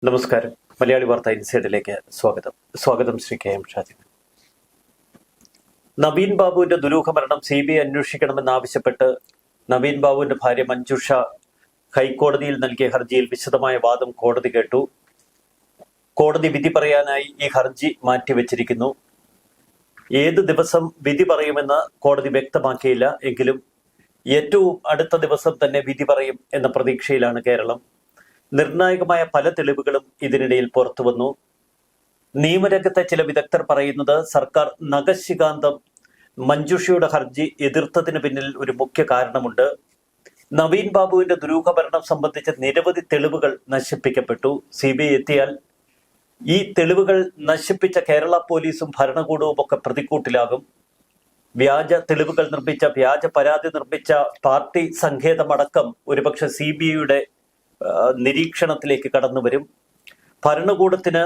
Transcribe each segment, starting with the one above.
നമസ്കാരം. മലയാളി വാർത്ത ഇൻസൈഡിലേക്ക് സ്വാഗതം ശ്രീ കെ എം ഷാജി. നവീൻ ബാബുവിന്റെ ദുരൂഹ മരണം CBI അന്വേഷിക്കണമെന്നാവശ്യപ്പെട്ട് നവീൻ ബാബുവിന്റെ ഭാര്യ മഞ്ജുഷ ഹൈക്കോടതിയിൽ നൽകിയ ഹർജിയിൽ വിശദമായ വാദം കോടതി കേട്ടു. കോടതി വിധി പറയാനായി ഈ ഹർജി മാറ്റിവെച്ചിരിക്കുന്നു. ഏത് ദിവസം വിധി പറയുമെന്ന് കോടതി വ്യക്തമാക്കിയില്ല. എങ്കിലും ഏറ്റവും അടുത്ത ദിവസം തന്നെ വിധി പറയും എന്ന പ്രതീക്ഷയിലാണ് കേരളം. നിർണായകമായ പല തെളിവുകളും ഇതിനിടയിൽ പുറത്തുവന്നു. നിയമരംഗത്തെ ചില വിദഗ്ധർ പറയുന്നത് സർക്കാർ നഖശികാന്തം മഞ്ജുഷയുടെ ഹർജി എതിർത്തതിന് പിന്നിൽ ഒരു മുഖ്യ കാരണമുണ്ട്. നവീൻ ബാബുവിന്റെ ദുരൂഹമരണം സംബന്ധിച്ച നിരവധി തെളിവുകൾ നശിപ്പിക്കപ്പെട്ടു. CBI എത്തിയാൽ ഈ തെളിവുകൾ നശിപ്പിച്ച കേരള പോലീസും ഭരണകൂടവും ഒക്കെ പ്രതിക്കൂട്ടിലാകും. വ്യാജ തെളിവുകൾ നിർമ്മിച്ച, വ്യാജ പരാതി നിർമ്മിച്ച പാർട്ടി സങ്കേതമടക്കം ഒരുപക്ഷെ CBIയുടെ നിരീക്ഷണത്തിലേക്ക് കടന്നു വരും. ഭരണകൂടത്തിന്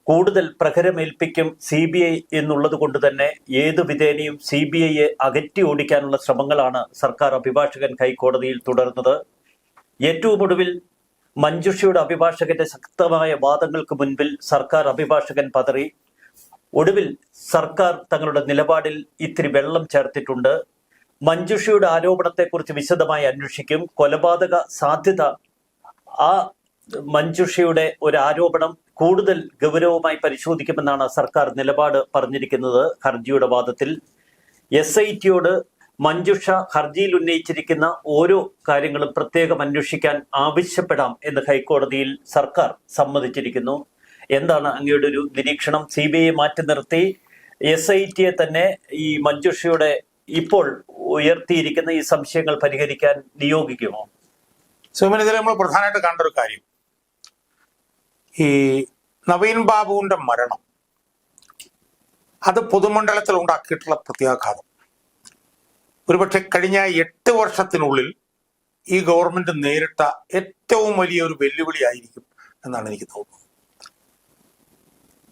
കൂടുതൽ പ്രഹരമേൽപ്പിക്കും CBI എന്നുള്ളത് കൊണ്ട് തന്നെ ഏതു വിധേനയും CBIയെ അകറ്റി ഓടിക്കാനുള്ള ശ്രമങ്ങളാണ് സർക്കാർ അഭിഭാഷകൻ ഹൈക്കോടതിയിൽ തുടർന്നത്. ഏറ്റവും ഒടുവിൽ മഞ്ജുഷയുടെ അഭിഭാഷകന്റെ ശക്തമായ വാദങ്ങൾക്ക് മുൻപിൽ സർക്കാർ അഭിഭാഷകൻ പതറി. ഒടുവിൽ സർക്കാർ തങ്ങളുടെ നിലപാടിൽ ഇത്തിരി വെള്ളം ചേർത്തിട്ടുണ്ട്. മഞ്ജുഷയുടെ ആരോപണത്തെക്കുറിച്ച് വിശദമായി അന്വേഷിക്കും. കൊലപാതക സാധ്യത, ആ മഞ്ജുഷയുടെ ഒരു ആരോപണം കൂടുതൽ ഗൗരവമായി പരിശോധിക്കുമെന്നാണ് സർക്കാർ നിലപാട് പറഞ്ഞിരിക്കുന്നത്. ഹർജിയുടെ വാദത്തിൽ SITയോട് മഞ്ജുഷ ഹർജിയിൽ ഉന്നയിച്ചിരിക്കുന്ന ഓരോ കാര്യങ്ങളും പ്രത്യേകം അന്വേഷിക്കാൻ ആവശ്യപ്പെടാം എന്ന് ഹൈക്കോടതിയിൽ സർക്കാർ സമ്മതിച്ചിരിക്കുന്നു. എന്താണ് അങ്ങയുടെ ഒരു നിരീക്ഷണം? CBIയെ മാറ്റി നിർത്തി SITയെ തന്നെ ഈ മഞ്ജുഷയുടെ ഇപ്പോൾ ഉയർത്തിയിരിക്കുന്ന ഈ സംശയങ്ങൾ പരിഹരിക്കാൻ നിയോഗിക്കുമോ? ഇതിൽ നമ്മൾ പ്രധാനമായിട്ട് കണ്ട ഒരു കാര്യം, ഈ നവീൻ ബാബുവിന്റെ മരണം അത് പൊതുമണ്ഡലത്തിൽ ഉണ്ടാക്കിയിട്ടുള്ള പ്രത്യാഘാതം ഒരുപക്ഷെ കഴിഞ്ഞ 8 വർഷത്തിനുള്ളിൽ ഈ ഗവൺമെന്റ് നേരിട്ട ഏറ്റവും വലിയ ഒരു വെല്ലുവിളി ആയിരിക്കും എന്നാണ് എനിക്ക് തോന്നുന്നത്.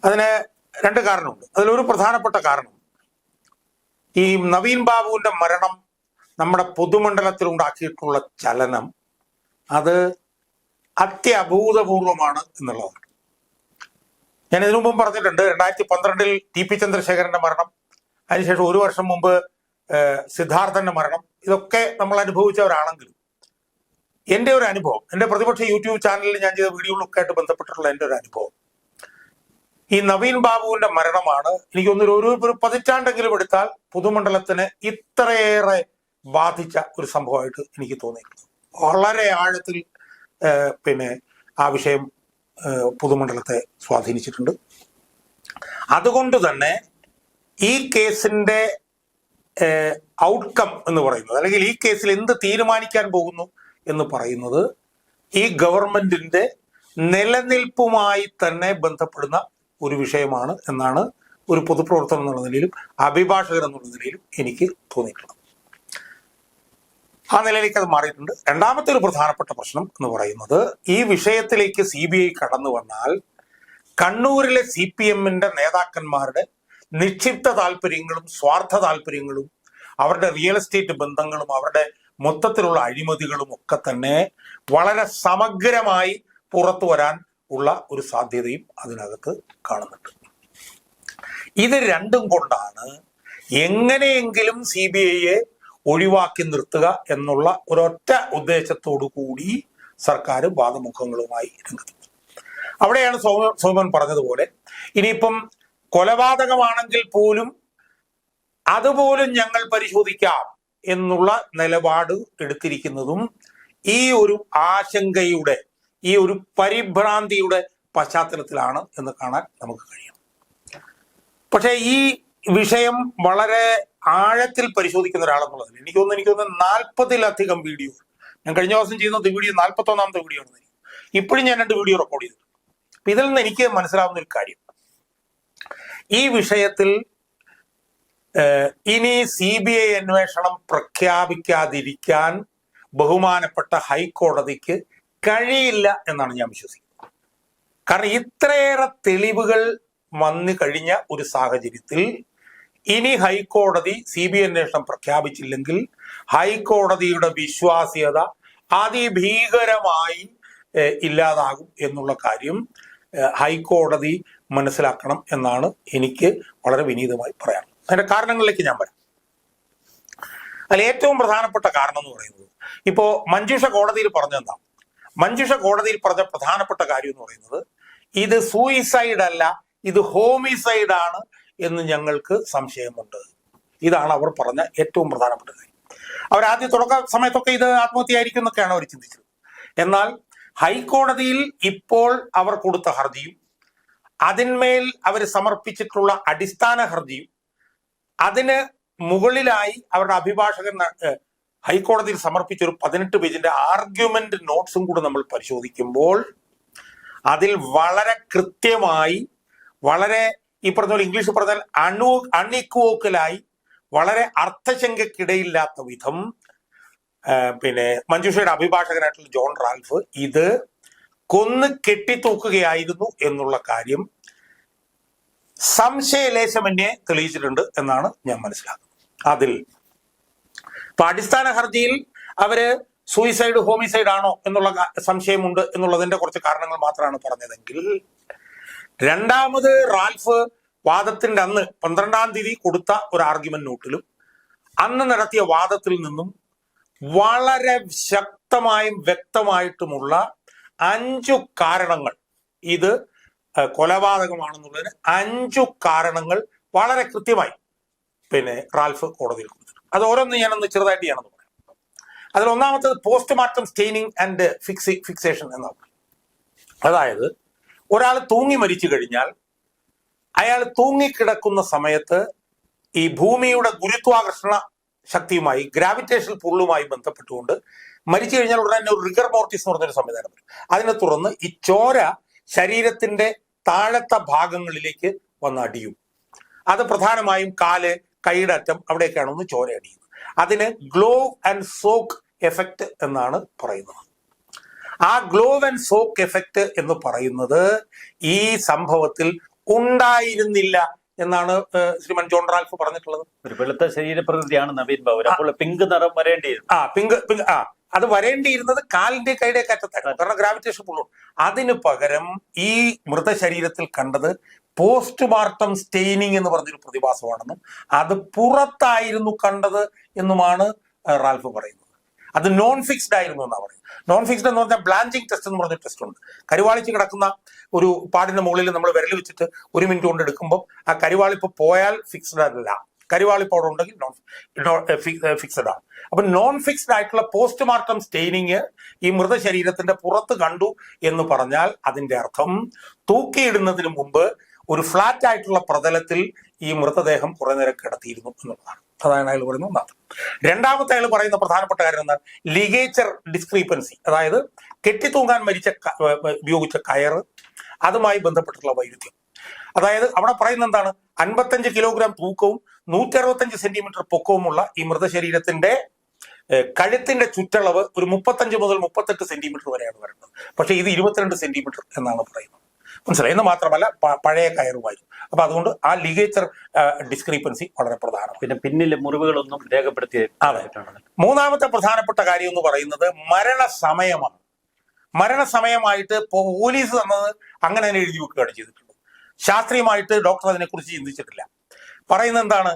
അതിന് 2 കാരണമുണ്ട്. അതിലൊരു പ്രധാനപ്പെട്ട കാരണം, ഈ നവീൻ ബാബുവിന്റെ മരണം നമ്മുടെ പൊതുമണ്ഡലത്തിൽ ഉണ്ടാക്കിയിട്ടുള്ള ചലനം അത് അത്യഭൂതപൂർവമാണ് എന്നുള്ളതാണ്. ഞാൻ ഇതിനു മുമ്പ് പറഞ്ഞിട്ടുണ്ട്, 2012 TP ചന്ദ്രശേഖരന്റെ മരണം, അതിനുശേഷം 1 വർഷം മുമ്പ് സിദ്ധാർത്ഥന്റെ മരണം, ഇതൊക്കെ നമ്മൾ അനുഭവിച്ചവരാണെങ്കിലും എൻ്റെ ഒരു അനുഭവം, എൻ്റെ പ്രതിപക്ഷ യൂട്യൂബ് ചാനലിൽ ഞാൻ ചെയ്ത വീഡിയോകളൊക്കെ ആയിട്ട് ബന്ധപ്പെട്ടിട്ടുള്ള എൻ്റെ ഒരു അനുഭവം, ഈ നവീൻ ബാബുവിന്റെ മരണമാണ് എനിക്കൊന്നൊരു ഒരു പതിറ്റാണ്ടെങ്കിലും എടുത്താൽ പൊതുമണ്ഡലത്തിന് ഇത്രയേറെ ബാധിച്ച ഒരു സംഭവമായിട്ട് എനിക്ക് തോന്നിയിട്ടുണ്ട്. വളരെ ആഴത്തിൽ ആ വിഷയം പൊതുമണ്ഡലത്തെ സ്വാധീനിച്ചിട്ടുണ്ട്. അതുകൊണ്ട് തന്നെ ഈ കേസിന്റെ ഔട്ട്കം എന്ന് പറയുന്നത്, അല്ലെങ്കിൽ ഈ കേസിൽ എന്ത് തീരുമാനിക്കാൻ പോകുന്നു എന്ന് പറയുന്നത്, ഈ ഗവൺമെന്റിന്റെ നിലനിൽപ്പുമായി തന്നെ ബന്ധപ്പെടുന്ന ഒരു വിഷയമാണ് എന്നാണ് ഒരു പൊതുപ്രവർത്തകൻ എന്നുള്ള നിലയിലും അഭിഭാഷകൻ എന്നുള്ള നിലയിലും എനിക്ക് തോന്നിയിട്ടുള്ളത്. ആ നിലയിലേക്ക് അത് മാറിയിട്ടുണ്ട്. രണ്ടാമത്തെ ഒരു പ്രധാനപ്പെട്ട പ്രശ്നം എന്ന് പറയുന്നത്, ഈ വിഷയത്തിലേക്ക് CBI കടന്നു വന്നാൽ കണ്ണൂരിലെ CPMന്റെ നേതാക്കന്മാരുടെ നിക്ഷിപ്ത താല്പര്യങ്ങളും സ്വാർത്ഥ താല്പര്യങ്ങളും അവരുടെ റിയൽ എസ്റ്റേറ്റ് ബന്ധങ്ങളും അവരുടെ മൊത്തത്തിലുള്ള അഴിമതികളും ഒക്കെ തന്നെ വളരെ സമഗ്രമായി പുറത്തു വരാൻ ഉള്ള ഒരു സാധ്യതയും അതിനകത്ത് കാണുന്നുണ്ട്. ഇത് രണ്ടും കൊണ്ടാണ് എങ്ങനെയെങ്കിലും CBIയെ ഒഴിവാക്കി നിർത്തുക എന്നുള്ള ഒരൊറ്റ ഉദ്ദേശത്തോടു കൂടി സർക്കാർ വാദമുഖങ്ങളുമായി രംഗത്ത്. അവിടെയാണ് സോമൻ പറഞ്ഞതുപോലെ, ഇനിയിപ്പം കൊലപാതകമാണെങ്കിൽ പോലും അതുപോലും ഞങ്ങൾ പരിശോധിക്കാം എന്നുള്ള നിലപാട് എടുത്തിരിക്കുന്നതും ഈ ഒരു ആശങ്കയുടെ, ഈ ഒരു പരിഭ്രാന്തിയുടെ പശ്ചാത്തലത്തിലാണ് എന്ന് കാണാൻ നമുക്ക് കഴിയും. പക്ഷെ ഈ വിഷയം വളരെ ആഴത്തിൽ പരിശോധിക്കുന്ന ഒരാളെന്നുള്ളതിൽ എനിക്ക് തോന്നുന്നു 40-ലധികം വീഡിയോ, ഞാൻ കഴിഞ്ഞ ദിവസം ചെയ്യുന്ന വീഡിയോ 41ാമത്തെ വീഡിയോ ആണ്. ഇപ്പോഴും ഞാൻ 2 വീഡിയോ റെക്കോർഡ് ചെയ്തിട്ടുണ്ട്. അപ്പൊ ഇതിൽ നിന്ന് എനിക്ക് മനസ്സിലാവുന്ന ഒരു കാര്യം, ഈ വിഷയത്തിൽ ഇനി CBI അന്വേഷണം പ്രഖ്യാപിക്കാതിരിക്കാൻ ബഹുമാനപ്പെട്ട ഹൈക്കോടതിക്ക് കഴിയില്ല എന്നാണ് ഞാൻ വിശ്വസിക്കുന്നത്. കാരണം ഇത്രയേറെ തെളിവുകൾ വന്നു കഴിഞ്ഞ ഒരു സാഹചര്യത്തിൽ ഇനി ഹൈക്കോടതി CBI അന്വേഷണം പ്രഖ്യാപിച്ചില്ലെങ്കിൽ ഹൈക്കോടതിയുടെ വിശ്വാസ്യത അതിഭീകരമായി ഇല്ലാതാകും എന്നുള്ള കാര്യം ഹൈക്കോടതി മനസ്സിലാക്കണം എന്നാണ് എനിക്ക് വളരെ വിനീതമായി പറയാനുള്ളത്. അതിന്റെ കാരണങ്ങളിലേക്ക് ഞാൻ വരാം. അതിൽ ഏറ്റവും പ്രധാനപ്പെട്ട കാരണം എന്ന് പറയുന്നത്, ഇപ്പോ മഞ്ജുഷ കോടതിയിൽ പറഞ്ഞെന്താ, മഞ്ജുഷ കോടതിയിൽ പറഞ്ഞ പ്രധാനപ്പെട്ട കാര്യം എന്ന് പറയുന്നത്, ഇത് സൂയിസൈഡ് അല്ല, ഇത് ഹോമിസൈഡ് ആണ് എന്ന് ഞങ്ങൾക്ക് സംശയമുണ്ട്. ഇതാണ് അവർ പറഞ്ഞ ഏറ്റവും പ്രധാനപ്പെട്ട കാര്യം. അവരാദ്യം തുടക്ക സമയത്തൊക്കെ ഇത് ആത്മഹത്യയായിരിക്കും എന്നൊക്കെയാണ് അവർ ചിന്തിച്ചത്. എന്നാൽ ഹൈക്കോടതിയിൽ ഇപ്പോൾ അവർ കൊടുത്ത ഹർജിയും അതിന്മേൽ അവർ സമർപ്പിച്ചിട്ടുള്ള അടിസ്ഥാന ഹർജിയും അതിന് മുകളിലായി അവരുടെ അഭിഭാഷകൻ ഹൈക്കോടതിയിൽ സമർപ്പിച്ച ഒരു 18 പേജിന്റെ ആർഗ്യുമെന്റ് നോട്ട്സും കൂടെ നമ്മൾ പരിശോധിക്കുമ്പോൾ അതിൽ വളരെ കൃത്യമായി, വളരെ ഈ പറഞ്ഞ പോലെ ഇംഗ്ലീഷ് പറഞ്ഞാൽ അൺഇക്വോക്കലായി, വളരെ അർത്ഥശങ്കയ്ക്കിടയില്ലാത്ത വിധം മഞ്ജുഷയുടെ അഭിഭാഷകനായിട്ടുള്ള ജോൺ റാൽഫ് ഇത് കൊന്ന് കെട്ടിത്തൂക്കുകയായിരുന്നു എന്നുള്ള കാര്യം സംശയലേശമന്യേ തെളിയിച്ചിട്ടുണ്ട് എന്നാണ് ഞാൻ മനസ്സിലാക്കുന്നത്. അതിൽ ഇപ്പൊ അടിസ്ഥാന ഹർജിയിൽ അവര് സൂയിസൈഡ് ഹോമിസൈഡ് ആണോ എന്നുള്ള സംശയമുണ്ട് എന്നുള്ളതിന്റെ കുറച്ച് കാരണങ്ങൾ മാത്രമാണ് പറഞ്ഞതെങ്കിൽ, രണ്ടാമത് റാൽഫ് വാദത്തിന്റെ അന്ന് 12-ാം തീയതി കൊടുത്ത ഒരു ആർഗ്യുമെന്റ് നോട്ടിലും അന്ന് നടത്തിയ വാദത്തിൽ നിന്നും വളരെ ശക്തമായും വ്യക്തമായിട്ടുമുള്ള 5 കാരണങ്ങൾ, ഇത് കൊലപാതകമാണെന്നുള്ളതിന് 5 കാരണങ്ങൾ വളരെ കൃത്യമായി റാൽഫ് കോടതിയിൽ കൊടുത്തിട്ടുണ്ട്. അത് ഓരോന്ന് ഞാനൊന്ന് ചെറുതായിട്ട് ചെയ്യാനെന്ന് പറയാം. അതിൽ ഒന്നാമത്തത് പോസ്റ്റ്മോർട്ടം സ്റ്റെയിനിങ് ആൻഡ് ഫിക്സേഷൻ എന്നാണ്. അതായത് ഒരാൾ തൂങ്ങി മരിച്ചു കഴിഞ്ഞാൽ അയാൾ തൂങ്ങിക്കിടക്കുന്ന സമയത്ത് ഈ ഭൂമിയുടെ ഗുരുത്വാകർഷണ ശക്തിയുമായി, ഗ്രാവിറ്റേഷൻ പുള്ളുമായി ബന്ധപ്പെട്ടുകൊണ്ട് മരിച്ചു കഴിഞ്ഞാൽ ഉടനെ ഒരു റിഗർ മോർട്ടിസ് എന്ന് പറഞ്ഞൊരു സംവിധാനം വരും. അതിനെ തുടർന്ന് ഈ ചോര ശരീരത്തിന്റെ താഴത്തെ ഭാഗങ്ങളിലേക്ക് വന്ന് അടിയും. അത് പ്രധാനമായും കാല്, കൈയുടെ അറ്റം, അവിടെയൊക്കെയാണ് ഒന്ന് ചോര അടിയുന്നത്. അതിന് ഗ്ലോവ് ആൻഡ് സോക്ക് എഫക്റ്റ് എന്നാണ് പറയുന്നത്. ആ ഗ്ലോവ് ആൻഡ് സോക്ക് എഫക്റ്റ് എന്ന് പറയുന്നത് ഈ സംഭവത്തിൽ ഉണ്ടായിരുന്നില്ല എന്നാണ് ശ്രീമാൻ ജോൺ റാൽഫ് പറഞ്ഞിട്ടുള്ളത്. ഒരു വെളുത്ത ശരീരപ്രകൃതിയാണ് നവീൻ ബാബു, അപ്പോൾ പിങ്ക് നിറം വരേണ്ടിയിരുന്നു. അത് വരേണ്ടിയിരുന്നത് കാലിന്റെ കൈയുടെ അറ്റത്തായിരുന്നു, കാരണം ഗ്രാവിറ്റേഷൻ പുള്ളുണ്ട്. അതിനു പകരം ഈ മൃതശരീരത്തിൽ കണ്ടത് പോസ്റ്റ്മോർട്ടം സ്റ്റെയിനിങ് എന്ന് പറഞ്ഞൊരു പ്രതിഭാസമാണെന്നും അത് പുറത്തായിരുന്നു കണ്ടത് എന്നുമാണ് റാൽഫ് പറയുന്നത്. അത് നോൺ ഫിക്സ്ഡ് ആയിരുന്നു എന്നാണ് പറയുന്നത്. നോൺ ഫിക്സ്ഡ് എന്ന് പറഞ്ഞാൽ ബ്ലാഞ്ചിങ് ടെസ്റ്റ് എന്ന് പറഞ്ഞ ടെസ്റ്റ് ഉണ്ട്. കരിവാളിച്ച് കിടക്കുന്ന ഒരു പാടിന്റെ മുകളിൽ നമ്മൾ വിരൽ വെച്ചിട്ട് 1 മിനിറ്റ് കൊണ്ട് എടുക്കുമ്പോൾ ആ കരിവാളിപ്പ് പോയാൽ ഫിക്സ്ഡ് അല്ല, കരിവാളിപ്പ് അവിടെ ഉണ്ടെങ്കിൽ ഫിക്സഡ് ആണ്. അപ്പൊ നോൺ ഫിക്സ്ഡ് ആയിട്ടുള്ള പോസ്റ്റ്മോർട്ടം സ്റ്റെയിനിങ് ഈ മൃതശരീരത്തിന്റെ പുറത്ത് കണ്ടു എന്ന് പറഞ്ഞാൽ അതിന്റെ അർത്ഥം തൂക്കിയിടുന്നതിന് മുമ്പ് ഒരു ഫ്ലാറ്റ് ആയിട്ടുള്ള പ്രതലത്തിൽ ഈ മൃതദേഹം കുറെ നേരം കിടത്തിയിരുന്നു എന്നുള്ളതാണ്. അതാണ് അയാൾ പറയുന്നത് ഒന്നാമത്. രണ്ടാമത്തെ അയാൾ പറയുന്ന പ്രധാനപ്പെട്ട കാര്യം എന്നാൽ ലിഗേച്ചർ ഡിസ്ക്രീപ്പൻസി, അതായത് കെട്ടിത്തൂങ്ങാൻ ഉപയോഗിച്ച കയറ്, അതുമായി ബന്ധപ്പെട്ടിട്ടുള്ള വൈരുദ്ധ്യം. അതായത് അവിടെ പറയുന്ന എന്താണ്, 55 കിലോഗ്രാം തൂക്കവും 165 സെന്റിമീറ്റർ പൊക്കവുമുള്ള ഈ മൃതശരീരത്തിന്റെ കഴുത്തിന്റെ ചുറ്റളവ് ഒരു 35 മുതൽ 38 സെന്റിമീറ്റർ വരെയാണ് വരുന്നത്. പക്ഷെ ഇത് 22 സെന്റിമീറ്റർ എന്നാണ് പറയുന്നത്. മനസ്സിലായി? എന്ന് മാത്രമല്ല പഴയ കയറുമായിരുന്നു. അപ്പൊ അതുകൊണ്ട് ആ ലിഗേച്ചർ ഡിസ്ക്രീപ്പൻസി വളരെ പ്രധാനമാണ്. പിന്നെ പിന്നിലെ മുറിവുകളൊന്നും രേഖപ്പെടുത്തി. അതെ. മൂന്നാമത്തെ പ്രധാനപ്പെട്ട കാര്യം എന്ന് പറയുന്നത് മരണസമയമാണ്. മരണസമയമായിട്ട് പോലീസ് തന്നത് അങ്ങനെ തന്നെ എഴുതി വെക്കുകയാണ് ചെയ്തിട്ടുള്ളത്. ശാസ്ത്രീയമായിട്ട് ഡോക്ടർ അതിനെക്കുറിച്ച് ചിന്തിച്ചിട്ടില്ല. പറയുന്നത് എന്താണ്,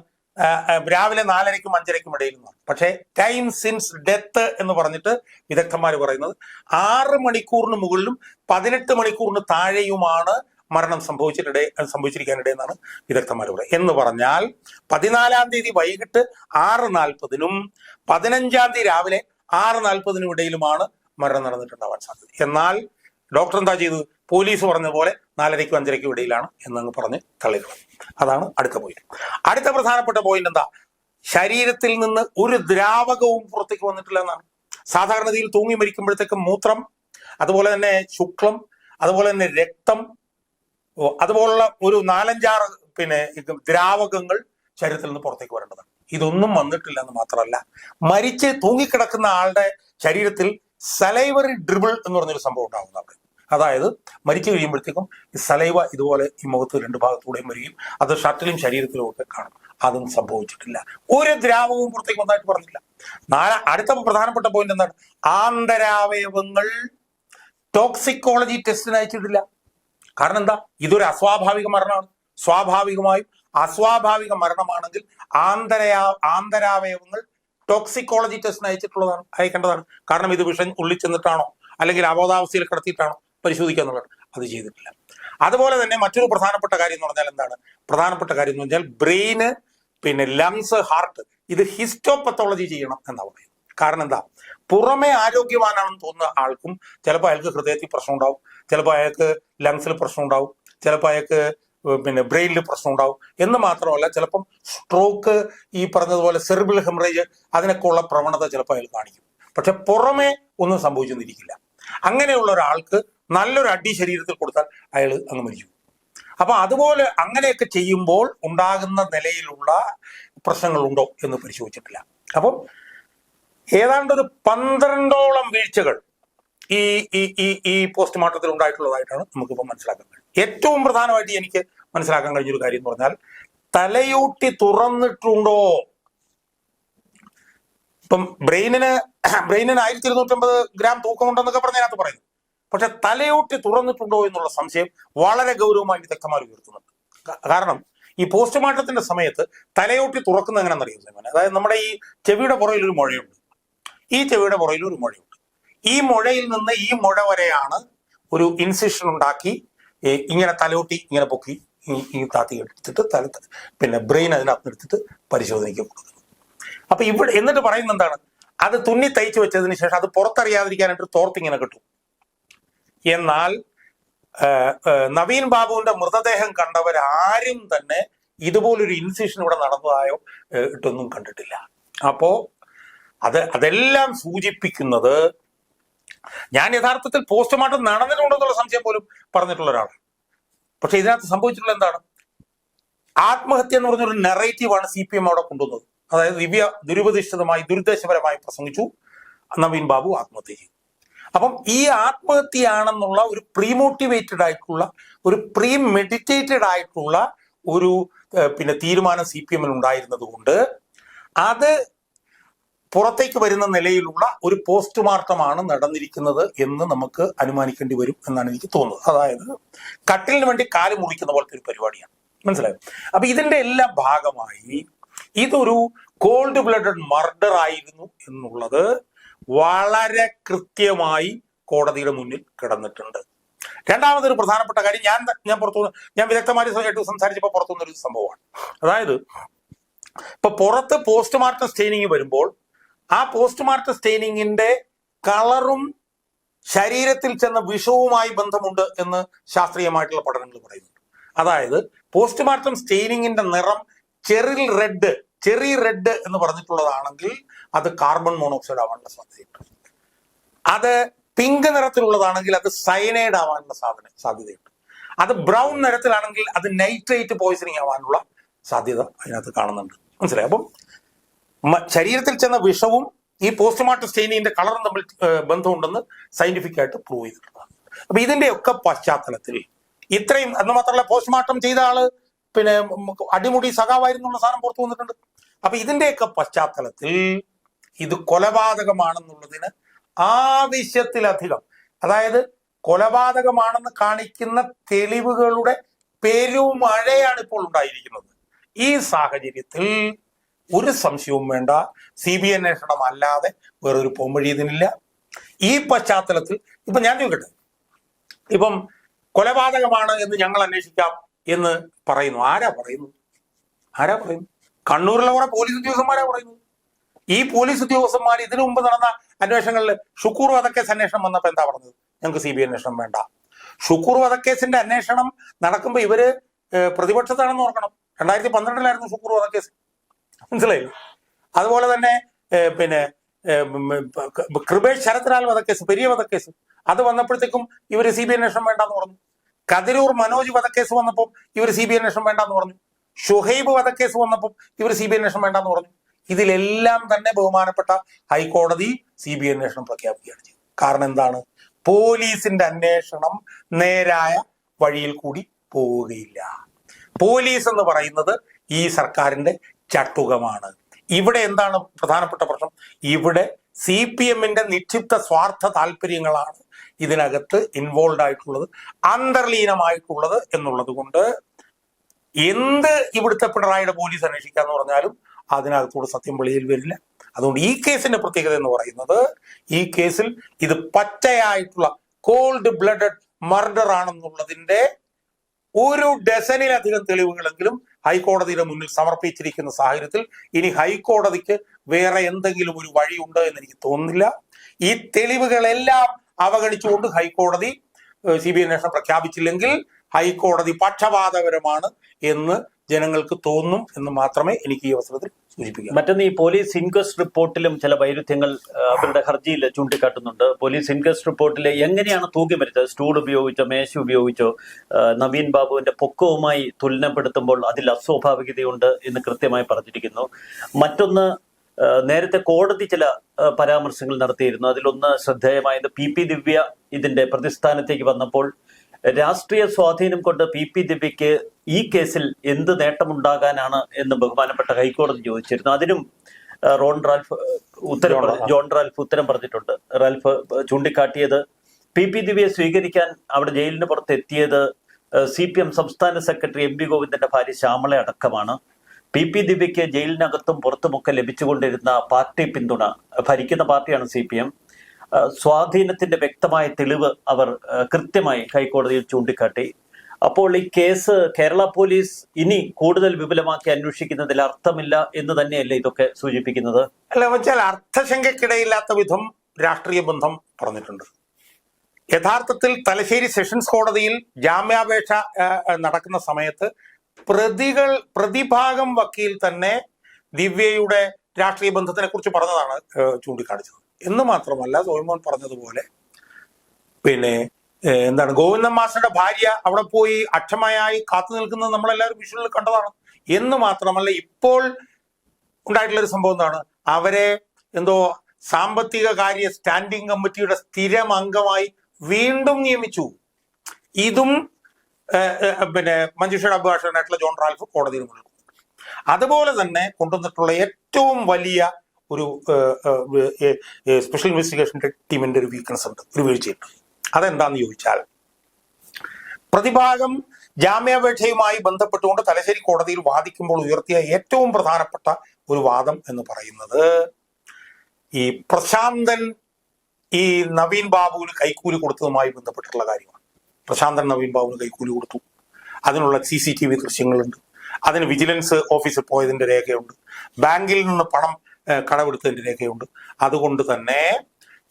രാവിലെ 4:30ക്കും 5:30ക്കും ഇടയിൽ നിന്നാണ്. പക്ഷേ ടൈം സിൻസ് ഡെത്ത് എന്ന് പറഞ്ഞിട്ട് വിദഗ്ധന്മാർ പറയുന്നത് 6 മണിക്കൂറിന് മുകളിലും 18 മണിക്കൂറിന് താഴെയുമാണ് മരണം സംഭവിച്ചിരിക്കാനിടയെന്നാണ് വിദഗ്ധന്മാർ പറയുന്നത്. എന്ന് പറഞ്ഞാൽ 14-ാം തീയതി വൈകിട്ട് 6:40-നും 15-ാം തീയതി രാവിലെ 6:40-നും ഇടയിലുമാണ് മരണം നടന്നിട്ടുണ്ടാവാൻ സാധ്യത. എന്നാൽ ഡോക്ടർ എന്താ ചെയ്തത്, പോലീസ് പറഞ്ഞ പോലെ 4:30ക്കും 5:30ക്കും ഇടയിലാണ് എന്നങ്ങ് പറഞ്ഞ് തള്ളിക്കളഞ്ഞു. അതാണ് അടുത്ത പോയിന്റ്. അടുത്ത പ്രധാനപ്പെട്ട പോയിന്റ് എന്താ, ശരീരത്തിൽ നിന്ന് ഒരു ദ്രാവകവും പുറത്തേക്ക് വന്നിട്ടില്ല എന്നാണ്. സാധാരണഗതിയിൽ തൂങ്ങി മരിക്കുമ്പോഴത്തേക്കും മൂത്രം, അതുപോലെ തന്നെ ശുക്ലം, അതുപോലെ തന്നെ രക്തം, അതുപോലുള്ള ഒരു 4-5 ദ്രാവകങ്ങൾ ശരീരത്തിൽ നിന്ന് പുറത്തേക്ക് വരേണ്ടതാണ്. ഇതൊന്നും വന്നിട്ടില്ല എന്ന് മാത്രമല്ല, മരിച്ച് തൂങ്ങിക്കിടക്കുന്ന ആളുടെ ശരീരത്തിൽ സലൈവറി ഡ്രിബിൾ എന്ന് പറഞ്ഞൊരു സംഭവം ഉണ്ടാകുന്നു അവിടെ. അതായത് മരിച്ചു കഴിയുമ്പോഴത്തേക്കും ഈ സലൈവ ഇതുപോലെ ഈ മുഖത്ത് 2 ഭാഗത്തൂടെയും വരികയും അത് ഷർട്ടിലും ശരീരത്തിലും ഒക്കെ കാണും. അതും സംഭവിച്ചിട്ടില്ല. ഒരു ദ്രാവകവും പുറത്തേക്ക് വന്നതായിട്ട് പറഞ്ഞില്ല. അടുത്ത പ്രധാനപ്പെട്ട പോയിന്റ് എന്താണ്, ആന്തരാവയവങ്ങൾ ടോക്സിക്കോളജി ടെസ്റ്റിന് അയച്ചിട്ടില്ല. കാരണം എന്താ? ഇതൊരു അസ്വാഭാവിക മരണമാണ്. സ്വാഭാവികമായും അസ്വാഭാവിക മരണമാണെങ്കിൽ ആന്തരാവയവങ്ങൾ ടോക്സിക്കോളജി ടെസ്റ്റിന് അയക്കേണ്ടതാണ്. കാരണം ഇത് വിഷം ഉള്ളിൽ ചെന്നിട്ടാണോ അല്ലെങ്കിൽ അബോധാവസ്ഥയിൽ കിടത്തിയിട്ടാണോ പരിശോധിക്കുക എന്നുള്ളത് അത് ചെയ്തിട്ടില്ല. അതുപോലെ തന്നെ മറ്റൊരു പ്രധാനപ്പെട്ട കാര്യം എന്ന് പറഞ്ഞാൽ എന്താണ്? പ്രധാനപ്പെട്ട കാര്യം എന്ന് പറഞ്ഞാൽ ബ്രെയിന്, പിന്നെ ലങ്സ്, ഹാർട്ട്, ഇത് ഹിസ്റ്റോപത്തോളജി ചെയ്യണം എന്നാ പറയുന്നത്. കാരണം എന്താ? പുറമെ ആരോഗ്യവാനാണെന്ന് തോന്നുന്ന ആൾക്കും ചിലപ്പോൾ അയാൾക്ക് ഹൃദയത്തിൽ പ്രശ്നം ഉണ്ടാവും, ചിലപ്പോൾ അയാൾക്ക് ലങ്സിൽ പ്രശ്നം ഉണ്ടാവും, ചിലപ്പോൾ അയാൾക്ക് പിന്നെ ബ്രെയിനിൽ പ്രശ്നം ഉണ്ടാവും. എന്ന് മാത്രമല്ല ചിലപ്പം സ്ട്രോക്ക്, ഈ പറഞ്ഞതുപോലെ സെറിബ്രൽ ഹെമറേജ്, അതിനൊക്കെ ഉള്ള പ്രവണത ചിലപ്പോൾ അയാൾ കാണിക്കും. പക്ഷെ പുറമെ ഒന്നും സംഭവിച്ചെന്നിരിക്കില്ല. അങ്ങനെയുള്ള ഒരാൾക്ക് നല്ലൊരു അടി ശരീരത്തിൽ കൊടുത്താൽ അയാൾ അങ്ങ് മരിച്ചു. അപ്പൊ അതുപോലെ അങ്ങനെയൊക്കെ ചെയ്യുമ്പോൾ ഉണ്ടാകുന്ന നിലയിലുള്ള പ്രശ്നങ്ങളുണ്ടോ എന്ന് പരിശോധിച്ചിട്ടില്ല. അപ്പം ഏതാണ്ട് ഒരു 12ഓളം വീഴ്ചകൾ ഈ ഈ ഈ ഈ പോസ്റ്റ്മോർട്ടത്തിൽ ഉണ്ടായിട്ടുള്ളതായിട്ടാണ് നമുക്കിപ്പോൾ മനസ്സിലാക്കാൻ കഴിയും. ഏറ്റവും പ്രധാനമായിട്ട് എനിക്ക് മനസ്സിലാക്കാൻ കഴിഞ്ഞൊരു കാര്യം എന്ന് പറഞ്ഞാൽ തലയൂട്ടി തുറന്നിട്ടുണ്ടോ. ഇപ്പം ബ്രെയിനിന് 1250 ഗ്രാം തൂക്കമുണ്ടെന്നൊക്കെ പറഞ്ഞതിനകത്ത് പറയുന്നു. പക്ഷെ തലയൂട്ടി തുറന്നിട്ടുണ്ടോ എന്നുള്ള സംശയം വളരെ ഗൗരവമായി വിദഗ്ധന്മാർ ഉയർത്തുന്നുണ്ട്. കാരണം ഈ പോസ്റ്റ്മോർട്ടത്തിന്റെ സമയത്ത് തലയോട്ടി തുറക്കുന്നത് എങ്ങനെയാണെന്നറിയാം. അതായത് നമ്മുടെ ഈ ചെവിയുടെ പുറകിൽ ഒരു മുഴയുണ്ട്, ഈ ചെവിയുടെ പുറകിൽ ഒരു മുഴയുണ്ട്. ഈ മുഴയിൽ നിന്ന് ഈ മുഴ വരെയാണ് ഒരു ഇൻസിഷൻ ഉണ്ടാക്കി ഇങ്ങനെ തലയോട്ടി ഇങ്ങനെ പൊക്കി ഈ താത്തി എടുത്തിട്ട് പിന്നെ ബ്രെയിൻ അതിനകത്ത് എടുത്തിട്ട് പരിശോധനയ്ക്ക് കൊടുക്കുന്നു. അപ്പൊ ഇവിടെ എന്നിട്ട് പറയുന്നത് എന്താണ്? അത് തുന്നി തയ്ച്ചു വെച്ചതിന് ശേഷം അത് പുറത്തറിയാതിരിക്കാനായിട്ട് തോർത്തിങ്ങനെ കിട്ടും. എന്നാൽ നവീൻ ബാബുവിന്റെ മൃതദേഹം കണ്ടവരാരും തന്നെ ഇതുപോലൊരു ഇൻസിഷൻ ഇവിടെ നടന്നതായോ ഇട്ടൊന്നും കണ്ടിട്ടില്ല. അപ്പോ അതെല്ലാം സൂചിപ്പിക്കുന്നത്, ഞാൻ യഥാർത്ഥത്തിൽ പോസ്റ്റ്മോർട്ടം നടന്നിട്ടുണ്ടെന്നുള്ള സംശയം പോലും പറഞ്ഞിട്ടുള്ള ഒരാളാണ്. പക്ഷെ ഇതിനകത്ത് സംഭവിച്ചിട്ടുള്ള എന്താണ്? ആത്മഹത്യ എന്ന് പറഞ്ഞൊരു നെറേറ്റീവാണ് CPM അവിടെ കൊണ്ടുവന്നത്. അതായത് ദുരുപദിഷ്ടിതമായി ദുരുദ്ദേശപരമായി പ്രസംഗിച്ചു, നവീൻ ബാബു ആത്മഹത്യ ചെയ്തു. അപ്പം ഈ ആത്മഹത്യയാണെന്നുള്ള ഒരു പ്രീമോട്ടിവേറ്റഡ് ആയിട്ടുള്ള, ഒരു മെഡിറ്റേറ്റഡ് ആയിട്ടുള്ള ഒരു പിന്നെ തീരുമാനം CPM-ൽ ഉണ്ടായിരുന്നത് കൊണ്ട് അത് പുറത്തേക്ക് വരുന്ന നിലയിലുള്ള ഒരു പോസ്റ്റ്മോർട്ടമാണ് നടന്നിരിക്കുന്നത് എന്ന് നമുക്ക് അനുമാനിക്കേണ്ടി വരും എന്നാണ് എനിക്ക് തോന്നുന്നത്. അതായത് കട്ടിലിന് വേണ്ടി കാല് മുറിക്കുന്ന പോലത്തെ ഒരു പരിപാടിയാണ്. മനസ്സിലായോ? അപ്പൊ ഇതിന്റെ എല്ലാം ഭാഗമായി ഇതൊരു കോൾഡ് ബ്ലഡഡ് മർഡർ ആയിരുന്നു എന്നുള്ളത് വളരെ കൃത്യമായി കോടതിയുടെ മുന്നിൽ കിടന്നിട്ടുണ്ട്. രണ്ടാമതൊരു പ്രധാനപ്പെട്ട കാര്യം, ഞാൻ വിദഗ്ധമായിട്ട് സംസാരിച്ചപ്പോൾ പുറത്തുനിന്നൊരു സംഭവമാണ്. അതായത് ഇപ്പൊ പുറത്ത് പോസ്റ്റ്മോർട്ടം സ്റ്റെയിനിങ് വരുമ്പോൾ ആ പോസ്റ്റ്മോർട്ടം സ്റ്റെയിനിങ്ങിന്റെ കളറും ശരീരത്തിൽ ചെന്ന വിഷവുമായി ബന്ധമുണ്ട് എന്ന് ശാസ്ത്രീയമായിട്ടുള്ള പഠനങ്ങൾ പറയുന്നുണ്ട്. അതായത് പോസ്റ്റ്മോർട്ടം സ്റ്റെയിനിങ്ങിന്റെ നിറം ചെറി റെഡ് എന്ന് പറഞ്ഞിട്ടുള്ളതാണെങ്കിൽ അത് കാർബൺ മോണോക്സൈഡ് ആവാനുള്ള സാധ്യതയുണ്ട്. അത് പിങ്ക് നിറത്തിലുള്ളതാണെങ്കിൽ അത് സയനൈഡ് ആവാനുള്ള സാധ്യതയുണ്ട്. അത് ബ്രൗൺ നിറത്തിലാണെങ്കിൽ അത് നൈട്രേറ്റ് പോയിസണിങ് ആവാനുള്ള സാധ്യത അതിനകത്ത് കാണുന്നുണ്ട്. മനസ്സിലായി? അപ്പം ശരീരത്തിൽ ചെന്ന വിഷവും ഈ പോസ്റ്റ്മോർട്ടം സ്റ്റെയിനിങ്ങിന്റെ കളറും തമ്മിൽ ബന്ധമുണ്ടെന്ന് സയന്റിഫിക് ആയിട്ട് പ്രൂവ് ചെയ്തിട്ടുള്ളതാണ്. അപ്പൊ ഇതിന്റെയൊക്കെ പശ്ചാത്തലത്തിൽ ഇത്രയും, എന്ന് മാത്രമല്ല പോസ്റ്റ്മോർട്ടം ചെയ്ത ആള് പിന്നെ അടിമുടി സഖാവായിരുന്നുള്ള സാധനം പുറത്തു വന്നിട്ടുണ്ട്. അപ്പൊ ഇതിന്റെയൊക്കെ പശ്ചാത്തലത്തിൽ ഇത് കൊലപാതകമാണെന്നുള്ളതിന് ആവശ്യത്തിലധികം, അതായത് കൊലപാതകമാണെന്ന് കാണിക്കുന്ന തെളിവുകളുടെ പെരുമഴയാണ് ഇപ്പോൾ ഉണ്ടായിരിക്കുന്നത്. ഈ സാഹചര്യത്തിൽ ഒരു സംശയവും വേണ്ട, CBI അന്വേഷണം അല്ലാതെ വേറൊരു പോംവഴി ഇതിനില്ല. ഈ പശ്ചാത്തലത്തിൽ ഇപ്പൊ ഞാൻ ചോദിക്കട്ടെ, ഇപ്പം കൊലപാതകമാണ് എന്ന് ഞങ്ങൾ അന്വേഷിക്കാം എന്ന് പറയുന്നു. ആരാ പറയുന്നു? കണ്ണൂരിലെ കുറെ പോലീസ് ഉദ്യോഗസ്ഥന്മാരാ പറയുന്നത്. ഈ പോലീസ് ഉദ്യോഗസ്ഥന്മാർ ഇതിനു മുമ്പ് നടന്ന അന്വേഷണങ്ങളിൽ ഷുക്കൂർ വധക്കേസ് അന്വേഷണം വന്നപ്പോ എന്താ പറഞ്ഞത്? ഞങ്ങൾക്ക് CBI അന്വേഷണം വേണ്ട. ഷുക്കൂർ വധക്കേസിന്റെ അന്വേഷണം നടക്കുമ്പോൾ ഇവര് പ്രതിപക്ഷത്താണെന്ന് ഓർക്കണം. 2012 ഷുക്കൂർ വധക്കേസ്. മനസ്സിലായില്ലേ? അതുപോലെ തന്നെ പിന്നെ കൃപേഷ് ശരത്ലാൽ വധക്കേസ്, പെരിയ വധക്കേസ്, അത് വന്നപ്പോഴത്തേക്കും ഇവര് CBI അന്വേഷണം വേണ്ടെന്ന് പറഞ്ഞു. കതിരൂർ മനോജ് വധക്കേസ് വന്നപ്പോൾ ഇവർ CBI അന്വേഷണം വേണ്ടെന്ന് പറഞ്ഞു. ഷുഹൈബ് വധക്കേസ് വന്നപ്പോൾ ഇവർ CBI അന്വേഷണം വേണ്ടെന്ന് പറഞ്ഞു. ഇതിലെല്ലാം തന്നെ ബഹുമാനപ്പെട്ട ഹൈക്കോടതി CBI അന്വേഷണം പ്രഖ്യാപിക്കുകയാണ് ചെയ്തത്. കാരണം എന്താണ്? പോലീസിന്റെ അന്വേഷണം നേരായ വഴിയിൽ കൂടി പോവുകയില്ല. പോലീസ് എന്ന് പറയുന്നത് ഈ സർക്കാരിന്റെ ചട്ടുകമാണ്. ഇവിടെ എന്താണ് പ്രധാനപ്പെട്ട പ്രശ്നം? ഇവിടെ CPM-ന്റെ നിക്ഷിപ്ത സ്വാർത്ഥ താല്പര്യങ്ങളാണ് ഇതിനകത്ത് ഇൻവോൾവ് ആയിട്ടുള്ളത്, അന്തർലീനമായിട്ടുള്ളത് എന്നുള്ളത് കൊണ്ട് എന്ത് ഇവിടുത്തെ പിണറായിയുടെ പോലീസ് അന്വേഷിക്കാന്ന് പറഞ്ഞാലും അതിനകത്തൂടെ സത്യം വെളിയിൽ വരില്ല. അതുകൊണ്ട് ഈ കേസിന്റെ പ്രത്യേകത എന്ന് പറയുന്നത്, ഈ കേസിൽ ഇത് പച്ചയായിട്ടുള്ള കോൾഡ് ബ്ലഡഡ് മർഡർ ആണെന്നുള്ളതിന്റെ ഒരു ഡസനിലധികം തെളിവുകളെങ്കിലും ഹൈക്കോടതിയുടെ മുന്നിൽ സമർപ്പിച്ചിരിക്കുന്ന സാഹചര്യത്തിൽ ഇനി ഹൈക്കോടതിക്ക് വേറെ എന്തെങ്കിലും ഒരു വഴിയുണ്ട് എന്ന് എനിക്ക് തോന്നുന്നില്ല. ഈ തെളിവുകളെല്ലാം അവഗണിച്ചുകൊണ്ട് ഹൈക്കോടതി CBI അന്വേഷണം പ്രഖ്യാപിച്ചില്ലെങ്കിൽ ഹൈക്കോടതി പക്ഷപാതപരമാണ് എന്ന് ജനങ്ങൾക്ക് തോന്നും എന്ന് മാത്രമേ എനിക്ക് ഈ അവസരത്തിൽ സൂചിപ്പിക്കാം. മറ്റൊന്ന്, ഈ പോലീസ് ഇൻക്വസ്റ്റ് റിപ്പോർട്ടിലും ചില വൈരുദ്ധ്യങ്ങൾ അവരുടെ ഹർജിയിൽ ചൂണ്ടിക്കാട്ടുന്നുണ്ട്. പോലീസ് ഇൻക്വസ്റ്റ് റിപ്പോർട്ടിൽ എങ്ങനെയാണ് തൂക്കി മരിച്ചത്, സ്റ്റൂൾ ഉപയോഗിച്ചോ മേശ ഉപയോഗിച്ചോ, നവീൻ ബാബുവിന്റെ പൊക്കവുമായി തുലനപ്പെടുത്തുമ്പോൾ അതിൽ അസ്വാഭാവികതയുണ്ട് എന്ന് കൃത്യമായി പറഞ്ഞിരിക്കുന്നു. മറ്റൊന്ന്, നേരത്തെ കോടതി ചില പരാമർശങ്ങൾ നടത്തിയിരുന്നു. അതിലൊന്ന് ശ്രദ്ധേയമായത്, PP ദിവ്യ ഇതിന്റെ പ്രതിസ്ഥാനത്തേക്ക് വന്നപ്പോൾ രാഷ്ട്രീയ സ്വാധീനം കൊണ്ട് PP ദിവ്യയ്ക്ക് ഈ കേസിൽ എന്ത് നേട്ടമുണ്ടാകാനാണ് എന്ന് ബഹുമാനപ്പെട്ട ഹൈക്കോടതി ചോദിച്ചിരുന്നു. അതിനും ജോൺ റാൽഫ് ഉത്തരം പറഞ്ഞിട്ടുണ്ട്. റാൽഫ് ചൂണ്ടിക്കാട്ടിയത്, PP ദിവ്യയെ സ്വീകരിക്കാൻ അവിടെ ജയിലിന് പുറത്ത് എത്തിയത് CPM സംസ്ഥാന സെക്രട്ടറി MP ഗോവിന്ദന്റെ ഭാര്യ ശ്യാമള അടക്കമാണ്. PP ദിവ്യയ്ക്ക് ജയിലിനകത്തും പുറത്തുമൊക്കെ ലഭിച്ചുകൊണ്ടിരുന്ന പാർട്ടി പിന്തുണ, ഭരിക്കുന്ന പാർട്ടിയാണ് CPM, സ്വാധീനത്തിന്റെ വ്യക്തമായ തെളിവ് അവർ കൃത്യമായി ഹൈക്കോടതിയിൽ ചൂണ്ടിക്കാട്ടി. അപ്പോൾ ഈ കേസ് കേരള പോലീസ് ഇനി കൂടുതൽ വിപുലമാക്കി അന്വേഷിക്കുന്നതിൽ അർത്ഥമില്ല എന്ന് തന്നെയല്ലേ ഇതൊക്കെ സൂചിപ്പിക്കുന്നത്? അല്ല, വെച്ചാൽ അർത്ഥശങ്കയ്ക്കിടയില്ലാത്ത വിധം രാഷ്ട്രീയ ബന്ധം പറഞ്ഞിട്ടുണ്ട്. യഥാർത്ഥത്തിൽ തലശ്ശേരി സെഷൻസ് കോടതിയിൽ ജാമ്യാപേക്ഷ നടക്കുന്ന സമയത്ത് പ്രതിഭാഗം വക്കീൽ തന്നെ ദിവ്യയുടെ രാഷ്ട്രീയ ബന്ധത്തിനെ കുറിച്ച് പറഞ്ഞതാണ് ചൂണ്ടിക്കാണിച്ചത്. എന്ന് മാത്രമല്ല, സോയ്മോൻ പറഞ്ഞതുപോലെ എന്താണ്, ഗോവിന്ദൻ മാസ്റ്ററുടെ ഭാര്യ അവിടെ പോയി അക്ഷമയായി കാത്തു നിൽക്കുന്നത് നമ്മളെല്ലാവരും വിഷ്വലിൽ കണ്ടതാണ്. എന്ന് മാത്രമല്ല, ഇപ്പോൾ ഉണ്ടായിട്ടുള്ള ഒരു സംഭവം എന്താണ്, അവരെ എന്തോ സാമ്പത്തിക കാര്യ സ്റ്റാൻഡിംഗ് കമ്മിറ്റിയുടെ സ്ഥിരം അംഗമായി വീണ്ടും നിയമിച്ചു. ഇതും മഞ്ജുഷയുടെ അഭിഭാഷകനായിട്ടുള്ള ജോൺ റാൽഫ് കോടതിയിൽ മുന്നിൽ. അതുപോലെ തന്നെ കൊണ്ടുവന്നിട്ടുള്ള ഏറ്റവും വലിയ ഒരു സ്പെഷ്യൽ ഇൻവെസ്റ്റിഗേഷൻ ടീമിന്റെ ഒരു വീക്ക്നെസ് ഉണ്ട്, ഒരു വീഴ്ചയുണ്ട്. അതെന്താന്ന് ചോദിച്ചാൽ, പ്രതിഭാഗം ജാമ്യാപേക്ഷയുമായി ബന്ധപ്പെട്ടുകൊണ്ട് തലശ്ശേരി കോടതിയിൽ വാദിക്കുമ്പോൾ ഉയർത്തിയ ഏറ്റവും പ്രധാനപ്പെട്ട ഒരു വാദം എന്ന് പറയുന്നത്, ഈ പ്രശാന്തൻ ഈ നവീൻ ബാബുവിന് കൈക്കൂലി കൊടുത്തതുമായി ബന്ധപ്പെട്ടിട്ടുള്ള കാര്യമാണ്. പ്രശാന്തൻ നവീൻ ബാബുവിന് കൈക്കൂലി കൊടുത്തു, അതിനുള്ള CCTV ദൃശ്യങ്ങളുണ്ട്, അതിന് വിജിലൻസ് ഓഫീസിൽ പോയതിന്റെ രേഖയുണ്ട്, ബാങ്കിൽ നിന്ന് പണം കടമെടുത്തതിന്റെ രേഖയുണ്ട്. അതുകൊണ്ട് തന്നെ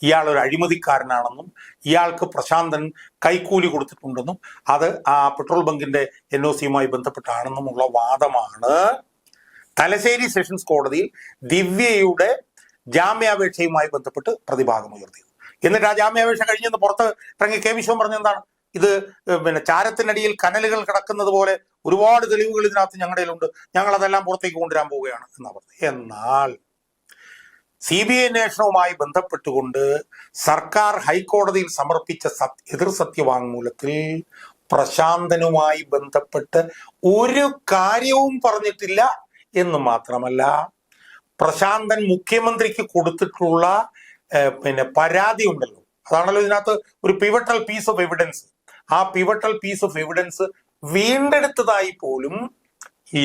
ഇയാൾ ഒരു അഴിമതിക്കാരനാണെന്നും ഇയാൾക്ക് പ്രശാന്തൻ കൈക്കൂലി കൊടുത്തിട്ടുണ്ടെന്നും അത് ആ പെട്രോൾ ബങ്കിന്റെ NOCയുമായി ബന്ധപ്പെട്ടാണെന്നുമുള്ള വാദമാണ് തലശ്ശേരി സെഷൻസ് കോടതിയിൽ ദിവ്യയുടെ ജാമ്യാപേക്ഷയുമായി ബന്ധപ്പെട്ട് പ്രതിഭാഗം ഉയർത്തിയത്. എന്നിട്ട് ആ ജാമ്യാപേക്ഷ കഴിഞ്ഞെന്ന് പുറത്ത് ഇറങ്ങി K വിശ്വം പറഞ്ഞെന്താണ്, ഇത് ചാരത്തിനടിയിൽ കനലുകൾ കിടക്കുന്നത് പോലെ ഒരുപാട് തെളിവുകൾ ഇതിനകത്ത് ഞങ്ങളുടെ കയ്യിലുണ്ട്, ഞങ്ങൾ അതെല്ലാം പുറത്തേക്ക് കൊണ്ടുവരാൻ പോവുകയാണ് എന്നാ പറഞ്ഞത്. എന്നാൽ CBI അന്വേഷണവുമായി ബന്ധപ്പെട്ടുകൊണ്ട് സർക്കാർ ഹൈക്കോടതിയിൽ സമർപ്പിച്ച എതിർ സത്യവാങ്മൂലത്തിൽ പ്രശാന്തനുമായി ബന്ധപ്പെട്ട് ഒരു കാര്യവും പറഞ്ഞിട്ടില്ല എന്ന് മാത്രമല്ല, പ്രശാന്തൻ മുഖ്യമന്ത്രിക്ക് കൊടുത്തിട്ടുള്ള പരാതി ഉണ്ടല്ലോ, അതാണല്ലോ ഇതിനകത്ത് ഒരു പിവട്ടൽ പീസ് ഓഫ് എവിഡൻസ്. ആ പിവട്ടൽ പീസ് ഓഫ് എവിഡൻസ് വീണ്ടെടുത്തതായി പോലും ഈ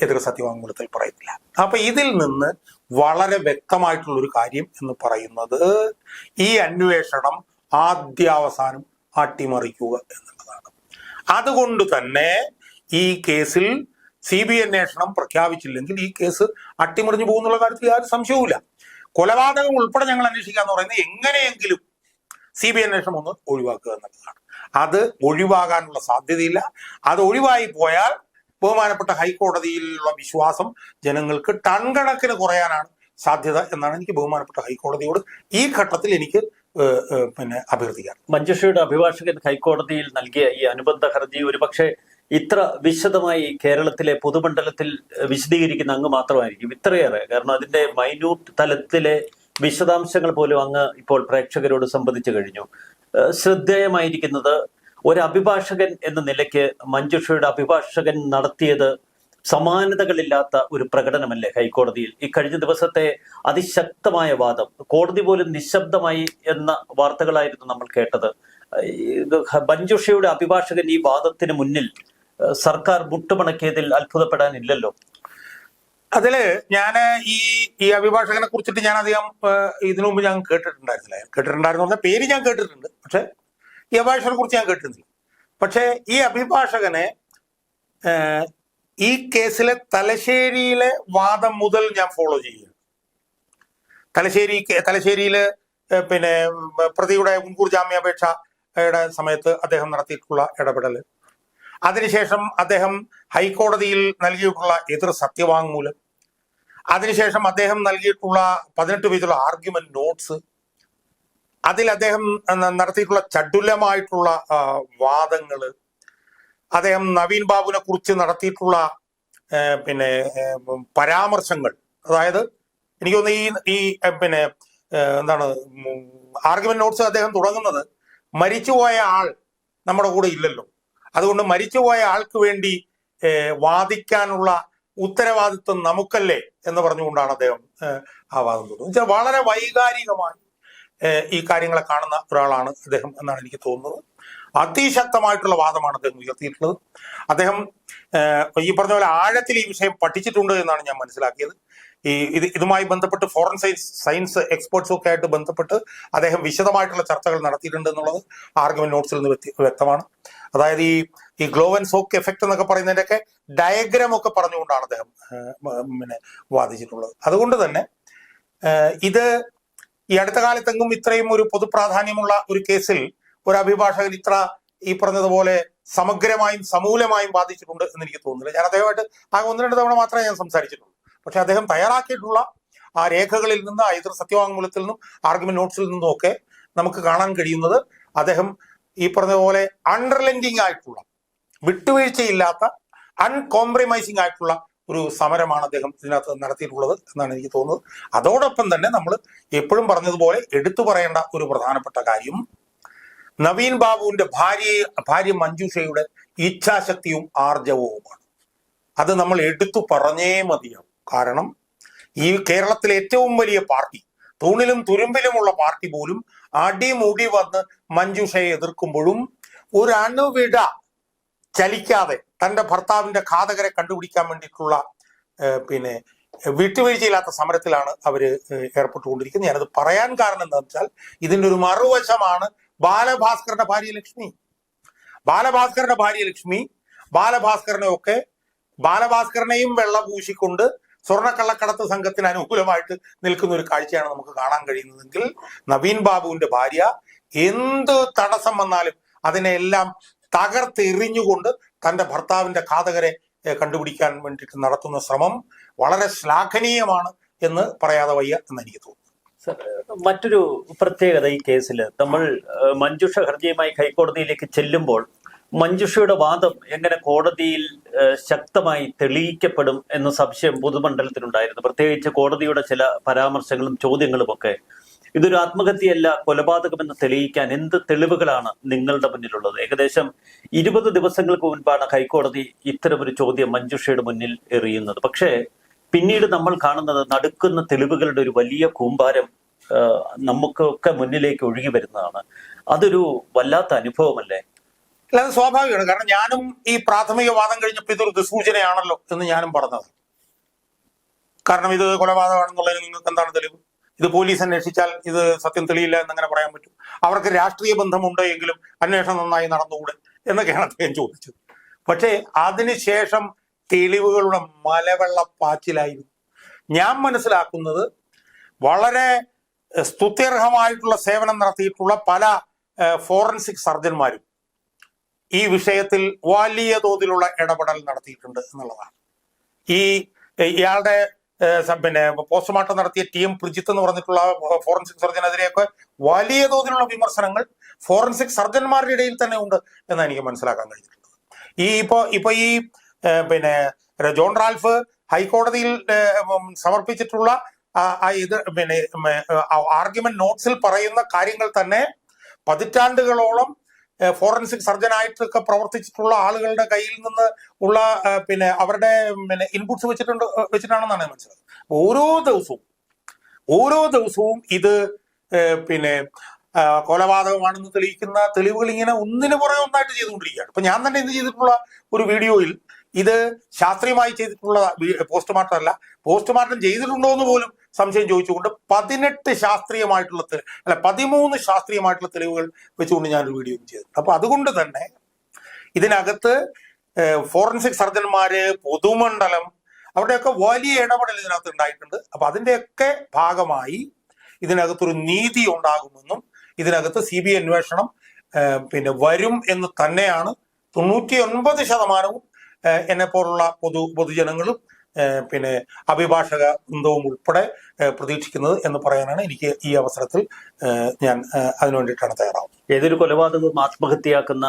എതിർ സത്യവാങ്മൂലത്തിൽ പറയുന്നില്ല. അപ്പൊ ഇതിൽ നിന്ന് വളരെ വ്യക്തമായിട്ടുള്ള ഒരു കാര്യം എന്ന് പറയുന്നത്, ഈ അന്വേഷണം ആദ്യാവസാനം അട്ടിമറിക്കുക എന്നുള്ളതാണ്. അതുകൊണ്ട് തന്നെ ഈ കേസിൽ CBI അന്വേഷണം പ്രഖ്യാപിച്ചില്ലെങ്കിൽ ഈ കേസ് അട്ടിമറിഞ്ഞു പോകുന്നുള്ള കാര്യത്തിൽ യാതൊരു സംശയവുമില്ല. കൊലപാതകം ഉൾപ്പെടെ ഞങ്ങൾ അന്വേഷിക്കാന്ന് പറയുന്നത് എങ്ങനെയെങ്കിലും CBI അന്വേഷണം ഒന്ന് ഒഴിവാക്കുക എന്നുള്ളതാണ്. അത് ഒഴിവാകാനുള്ള സാധ്യതയില്ല. അത് ഒഴിവായി പോയാൽ ബഹുമാനപ്പെട്ട ഹൈക്കോടതിയിലുള്ള വിശ്വാസം ജനങ്ങൾക്ക് ടൺ കണക്കിന് കുറയാനാണ് സാധ്യത എന്നാണ് എനിക്ക് ബഹുമാനപ്പെട്ട ഹൈക്കോടതിയോട് ഈ ഘട്ടത്തിൽ എനിക്ക് അഭ്യർത്ഥിക്കാം. മഞ്ജുഷയുടെ അഭിഭാഷകൻ ഹൈക്കോടതിയിൽ നൽകിയ ഈ അനുബന്ധ ഹർജി ഒരുപക്ഷെ ഇത്ര വിശദമായി കേരളത്തിലെ പൊതുമണ്ഡലത്തിൽ വിശദീകരിക്കുന്ന അങ്ങ് മാത്രമായിരിക്കും, ഇത്രയേറെ. കാരണം അതിന്റെ മൈന്യൂട്ട് തലത്തിലെ വിശദാംശങ്ങൾ പോലും അങ്ങ് ഇപ്പോൾ പ്രേക്ഷകരോട് സംവദിച്ചു കഴിഞ്ഞു. ശ്രദ്ധേയമായിരിക്കുന്നത്, ഒരു അഭിഭാഷകൻ എന്ന നിലയ്ക്ക് മഞ്ജുഷയുടെ അഭിഭാഷകൻ നടത്തിയത് സമാനതകളില്ലാത്ത ഒരു പ്രകടനമല്ലേ ഹൈക്കോടതിയിൽ ഈ കഴിഞ്ഞ ദിവസത്തെ അതിശക്തമായ വാദം? കോടതി പോലും നിശബ്ദമായി എന്ന വാർത്തകളായിരുന്നു നമ്മൾ കേട്ടത്. മഞ്ജുഷയുടെ അഭിഭാഷകൻ ഈ വാദത്തിന് മുന്നിൽ സർക്കാർ മുട്ടുമടക്കിയതിൽ അത്ഭുതപ്പെടാനില്ലല്ലോ. അതില് ഞാൻ ഈ അഭിഭാഷകനെ കുറിച്ചിട്ട് ഞാൻ അധികം ഇതിനു മുമ്പ് ഞാൻ കേട്ടിട്ടുണ്ടായിരുന്നു പറഞ്ഞ പേര് ഞാൻ കേട്ടിട്ടുണ്ട്, പക്ഷെ ഈ അഭിഭാഷകനെ കുറിച്ച് ഞാൻ കേട്ടിരുന്നില്ല. പക്ഷെ ഈ അഭിഭാഷകനെ ഈ കേസിലെ തലശ്ശേരിയിലെ വാദം മുതൽ ഞാൻ ഫോളോ ചെയ്യുകയാണ്. തലശ്ശേരിയില് പിന്നെ പ്രതിയുടെ മുൻകൂർ ജാമ്യാപേക്ഷയുടെ സമയത്ത് അദ്ദേഹം നടത്തിയിട്ടുള്ള ഇടപെടൽ, അതിനുശേഷം അദ്ദേഹം ഹൈക്കോടതിയിൽ നൽകിയിട്ടുള്ള എതിർ സത്യവാങ്മൂലം, അതിനുശേഷം അദ്ദേഹം നൽകിയിട്ടുള്ള 18 പേജുള്ള ആർഗ്യുമെന്റ് നോട്ട്സ്, അതിൽ അദ്ദേഹം നടത്തിയിട്ടുള്ള ചടുലമായിട്ടുള്ള വാദങ്ങള്, അദ്ദേഹം നവീൻ ബാബുവിനെ കുറിച്ച് നടത്തിയിട്ടുള്ള പിന്നെ പരാമർശങ്ങൾ, അതായത് എനിക്ക് തോന്നുന്നു ഈ പിന്നെ എന്താണ് ആർഗ്യുമെന്റ് നോട്ട്സ് അദ്ദേഹം തുടങ്ങുന്നത് മരിച്ചുപോയ ആൾ നമ്മുടെ കൂടെ ഇല്ലല്ലോ, അതുകൊണ്ട് മരിച്ചുപോയ ആൾക്ക് വേണ്ടി വാദിക്കാനുള്ള ഉത്തരവാദിത്വം നമുക്കല്ലേ എന്ന് പറഞ്ഞുകൊണ്ടാണ് അദ്ദേഹം ആ വാദം തുടങ്ങുന്നത്. വളരെ വൈകാരികമായി ഈ കാര്യങ്ങളെ കാണുന്ന ഒരാളാണ് അദ്ദേഹം എന്നാണ് എനിക്ക് തോന്നുന്നത്. അതിശക്തമായിട്ടുള്ള വാദമാണ് അദ്ദേഹം ഉയർത്തിയിട്ടുള്ളത്. അദ്ദേഹം ഈ പറഞ്ഞ പോലെ ആഴത്തിൽ ഈ വിഷയം പഠിച്ചിട്ടുണ്ട് എന്നാണ് ഞാൻ മനസ്സിലാക്കിയത്. ഇതുമായി ബന്ധപ്പെട്ട് ഫോറൻസിക് സയൻസ് എക്സ്പേർട്സും ഒക്കെ ആയിട്ട് ബന്ധപ്പെട്ട് അദ്ദേഹം വിശദമായിട്ടുള്ള ചർച്ചകൾ നടത്തിയിട്ടുണ്ട് എന്നുള്ളത് ആർഗ്യുമെന്റ് നോട്ട്സിൽ നിന്ന് വ്യക്തമാണ്. അതായത് ഈ ഗ്ലോവ് ആൻഡ് സോക്ക് എഫക്ട് എന്നൊക്കെ പറയുന്നതിൻ്റെയൊക്കെ ഡയഗ്രാം ഒക്കെ പറഞ്ഞുകൊണ്ടാണ് അദ്ദേഹം പിന്നെ വാദിച്ചിട്ടുള്ളത്. അതുകൊണ്ട് തന്നെ ഇത് ഈ അടുത്ത കാലത്തെങ്ങും ഇത്രയും ഒരു പൊതുപ്രാധാന്യമുള്ള ഒരു കേസിൽ ഒരു അഭിഭാഷകൻ ഇത്ര ഈ പറഞ്ഞതുപോലെ സമഗ്രമായും സമൂലമായും വാദിച്ചിട്ടുണ്ട് എന്ന് എനിക്ക് തോന്നുന്നില്ല. ഞാൻ അദ്ദേഹമായിട്ട് ആകെ 1-2 തവണ മാത്രമേ ഞാൻ സംസാരിച്ചിട്ടുള്ളൂ. പക്ഷെ അദ്ദേഹം തയ്യാറാക്കിയിട്ടുള്ള ആ രേഖകളിൽ നിന്ന്, എതിർ സത്യവാങ്മൂലത്തിൽ നിന്നും ആർഗ്യുമെന്റ് നോട്ട്സിൽ നിന്നും ഒക്കെ നമുക്ക് കാണാൻ കഴിയുന്നത് അദ്ദേഹം ഈ പറഞ്ഞതുപോലെ അൺറിലന്റിങ് ആയിട്ടുള്ള, വിട്ടുവീഴ്ചയില്ലാത്ത, അൺകോംപ്രമൈസിങ് ആയിട്ടുള്ള ഒരു സമരമാണ് അദ്ദേഹം ഇതിനകത്ത് നടത്തിയിട്ടുള്ളത് എന്നാണ് എനിക്ക് തോന്നുന്നത്. അതോടൊപ്പം തന്നെ നമ്മൾ എപ്പോഴും പറഞ്ഞതുപോലെ എടുത്തു പറയേണ്ട ഒരു പ്രധാനപ്പെട്ട കാര്യം നവീൻ ബാബുവിന്റെ ഭാര്യ മഞ്ജുഷയുടെ ഇച്ഛാശക്തിയും ആർജവവുമാണ്. അത് നമ്മൾ എടുത്തു പറഞ്ഞേ മതിയാവും. കാരണം ഈ കേരളത്തിലെ ഏറ്റവും വലിയ പാർട്ടി, തൂണിലും തുരുമ്പിലുമുള്ള പാർട്ടി പോലും അടിമുടി വന്ന് മഞ്ജുഷയെ എതിർക്കുമ്പോഴും ഒരു അണുവിട ചലിക്കാതെ തന്റെ ഭർത്താവിന്റെ ഘാതകരെ കണ്ടുപിടിക്കാൻ വേണ്ടിയിട്ടുള്ള പിന്നെ വിട്ടുവീഴ്ചയില്ലാത്ത സമരത്തിലാണ് അവര് ഏർപ്പെട്ടുകൊണ്ടിരിക്കുന്നത്. ഞാനത് പറയാൻ കാരണം എന്താണെന്ന് വെച്ചാൽ ഇതിന്റെ ഒരു മറുവശമാണ് ബാലഭാസ്കറിന്റെ ഭാര്യ ലക്ഷ്മി. ബാലഭാസ്കറിനെയും വെള്ള പൂശിക്കൊണ്ട് സ്വർണ്ണക്കള്ളക്കടത്ത് സംഘത്തിന് അനുകൂലമായിട്ട് നിൽക്കുന്ന ഒരു കാഴ്ചയാണ് നമുക്ക് കാണാൻ കഴിയുന്നതെങ്കിൽ നവീൻ ബാബുവിന്റെ ഭാര്യ എന്ത് തടസ്സം വന്നാലും അതിനെല്ലാം തകർത്തെറിഞ്ഞുകൊണ്ട് തന്റെ ഭർത്താവിന്റെ ഘാതകരെ കണ്ടുപിടിക്കാൻ വേണ്ടിയിട്ട് നടത്തുന്ന ശ്രമം വളരെ ശ്ലാഘനീയമാണ് എന്ന് പറയാതെ വയ്യ എന്ന് എനിക്ക് തോന്നുന്നു. മറ്റൊരു പ്രത്യേകത ഈ കേസിൽ, നമ്മൾ മഞ്ജുഷ ഹർജിയുമായി ഹൈക്കോടതിയിലേക്ക് ചെല്ലുമ്പോൾ മഞ്ജുഷയുടെ വാദം എങ്ങനെ കോടതിയിൽ ശക്തമായി തെളിയിക്കപ്പെടും എന്ന സംശയം പൊതുമണ്ഡലത്തിനുണ്ടായിരുന്നു. പ്രത്യേകിച്ച് കോടതിയുടെ ചില പരാമർശങ്ങളും ചോദ്യങ്ങളും ഒക്കെ. ഇതൊരു ആത്മഹത്യയല്ല, കൊലപാതകമെന്ന് തെളിയിക്കാൻ എന്ത് തെളിവുകളാണ് നിങ്ങളുടെ മുന്നിലുള്ളത്? ഏകദേശം 20 ദിവസങ്ങൾക്ക് മുൻപാണ് ഹൈക്കോടതി ഇത്തരമൊരു ചോദ്യം മഞ്ജുഷയുടെ മുന്നിൽ എറിയുന്നത്. പക്ഷേ പിന്നീട് നമ്മൾ കാണുന്നത് നടുക്കുന്ന തെളിവുകളുടെ ഒരു വലിയ കൂമ്പാരം നമുക്കൊക്കെ മുന്നിലേക്ക് ഒഴുകി വരുന്നതാണ്. അതൊരു വല്ലാത്ത അനുഭവമല്ലേ? അല്ല, അത് സ്വാഭാവികമാണ്. കാരണം ഞാനും ഈ പ്രാഥമിക വാദം കഴിഞ്ഞപ്പോൾ ഇതൊരു ദുസൂചനയാണല്ലോ എന്ന് ഞാനും പറഞ്ഞത്. കാരണം ഇത് കൊലപാതകമാണെന്നുള്ളതിന് നിങ്ങൾക്ക് എന്താണ് തെളിവ്? ഇത് പോലീസ് അന്വേഷിച്ചാൽ ഇത് സത്യം തെളിയില്ല എന്നങ്ങനെ പറയാൻ പറ്റും? അവർക്ക് രാഷ്ട്രീയ ബന്ധമുണ്ട് എങ്കിലും അന്വേഷണം നന്നായി നടന്നുകൂടെ എന്നൊക്കെയാണ് അദ്ദേഹം ചോദിച്ചത്. പക്ഷേ അതിനുശേഷം തെളിവുകളുടെ മലവെള്ളപ്പാച്ചിലായിരുന്നു. ഞാൻ മനസ്സിലാക്കുന്നത് വളരെ സ്തുത്യർഹമായിട്ടുള്ള സേവനം നടത്തിയിട്ടുള്ള പല ഫോറൻസിക് സർജന്മാരും ഈ വിഷയത്തിൽ വലിയ തോതിലുള്ള ഇടപെടൽ നടത്തിയിട്ടുണ്ട് എന്നുള്ളതാണ്. ഇയാളുടെ പിന്നെ പോസ്റ്റ്മോർട്ടം നടത്തിയ TM പ്രിജിത്ത് എന്ന് പറഞ്ഞിട്ടുള്ള ഫോറൻസിക് സർജനെതിരെയൊക്കെ വലിയ തോതിലുള്ള വിമർശനങ്ങൾ ഫോറൻസിക് സർജന്മാരുടെ ഇടയിൽ തന്നെ ഉണ്ട് എന്നാണ് എനിക്ക് മനസ്സിലാക്കാൻ കഴിഞ്ഞിട്ടുള്ളത്. ഇപ്പൊ ഈ പിന്നെ ജോൺ റാൽഫ് ഹൈക്കോടതിയിൽ സമർപ്പിച്ചിട്ടുള്ള ഇത് പിന്നെ ആർഗ്യുമെന്റ് നോട്ട്സിൽ പറയുന്ന കാര്യങ്ങൾ തന്നെ പതിറ്റാണ്ടുകളോളം ഫോറൻസിക് സർജനായിട്ടൊക്കെ പ്രവർത്തിച്ചിട്ടുള്ള ആളുകളുടെ കയ്യിൽ നിന്ന് ഉള്ള പിന്നെ അവരുടെ ഇൻപുട്സ് വെച്ചിട്ടാണെന്നാണ് ഞാൻ മനസ്സിലായത്. ഓരോ ദിവസവും ഇത് പിന്നെ കൊലപാതകമാണെന്ന് തെളിയിക്കുന്ന തെളിവുകൾ ഇങ്ങനെ ഒന്നിനു പുറകെ ഒന്നായിട്ട് ചെയ്തുകൊണ്ടിരിക്കുകയാണ്. ഇപ്പൊ ഞാൻ തന്നെ ഇത് ചെയ്തിട്ടുള്ള ഒരു വീഡിയോയിൽ ഇത് ശാസ്ത്രീയമായി ചെയ്തിട്ടുള്ള പോസ്റ്റ്മോർട്ടം അല്ല, പോസ്റ്റ്മോർട്ടം ചെയ്തിട്ടുണ്ടോ എന്ന് പോലും സംശയം ചോദിച്ചുകൊണ്ട് 13 ശാസ്ത്രീയമായിട്ടുള്ള തെളിവുകൾ വെച്ചുകൊണ്ട് ഞാനൊരു വീഡിയോ ചെയ്തു. അപ്പൊ അതുകൊണ്ട് തന്നെ ഇതിനകത്ത് ഫോറൻസിക് സർജന്മാര്, പൊതുമണ്ഡലം, അവിടെയൊക്കെ വലിയ ഇടപെടൽ ഇതിനകത്ത് ഉണ്ടായിട്ടുണ്ട്. അപ്പൊ അതിന്റെയൊക്കെ ഭാഗമായി ഇതിനകത്തൊരു നീതി ഉണ്ടാകുമെന്നും ഇതിനകത്ത് CBI അന്വേഷണം പിന്നെ വരും എന്ന് തന്നെയാണ് 99% എന്നെ പോലുള്ള പൊതുജനങ്ങളും പിന്നെ അഭിഭാഷക വൃന്ദവും ഉൾപ്പെടെ പ്രതീക്ഷിക്കുന്നത് എന്ന് പറയാനാണ് എനിക്ക് ഈ അവസരത്തിൽ ഞാൻ അതിനു വേണ്ടിയിട്ടാണ് തയ്യാറാവുന്നത്. ഏതൊരു കൊലപാതകവും ആത്മഹത്യയാക്കുന്ന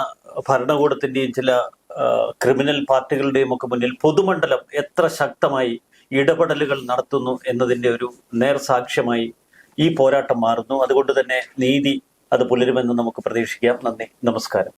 ഭരണകൂടത്തിന്റെയും ചില ക്രിമിനൽ പാർട്ടികളുടെയും ഒക്കെ മുന്നിൽ പൊതുമണ്ഡലം എത്ര ശക്തമായി ഇടപെടലുകൾ നടത്തുന്നു എന്നതിന്റെ ഒരു നേർസാക്ഷ്യമായി ഈ പോരാട്ടം മാറുന്നു. അതുകൊണ്ട് തന്നെ നീതി അത് പുലരുമെന്ന് നമുക്ക് പ്രതീക്ഷിക്കാം. നന്ദി, നമസ്കാരം.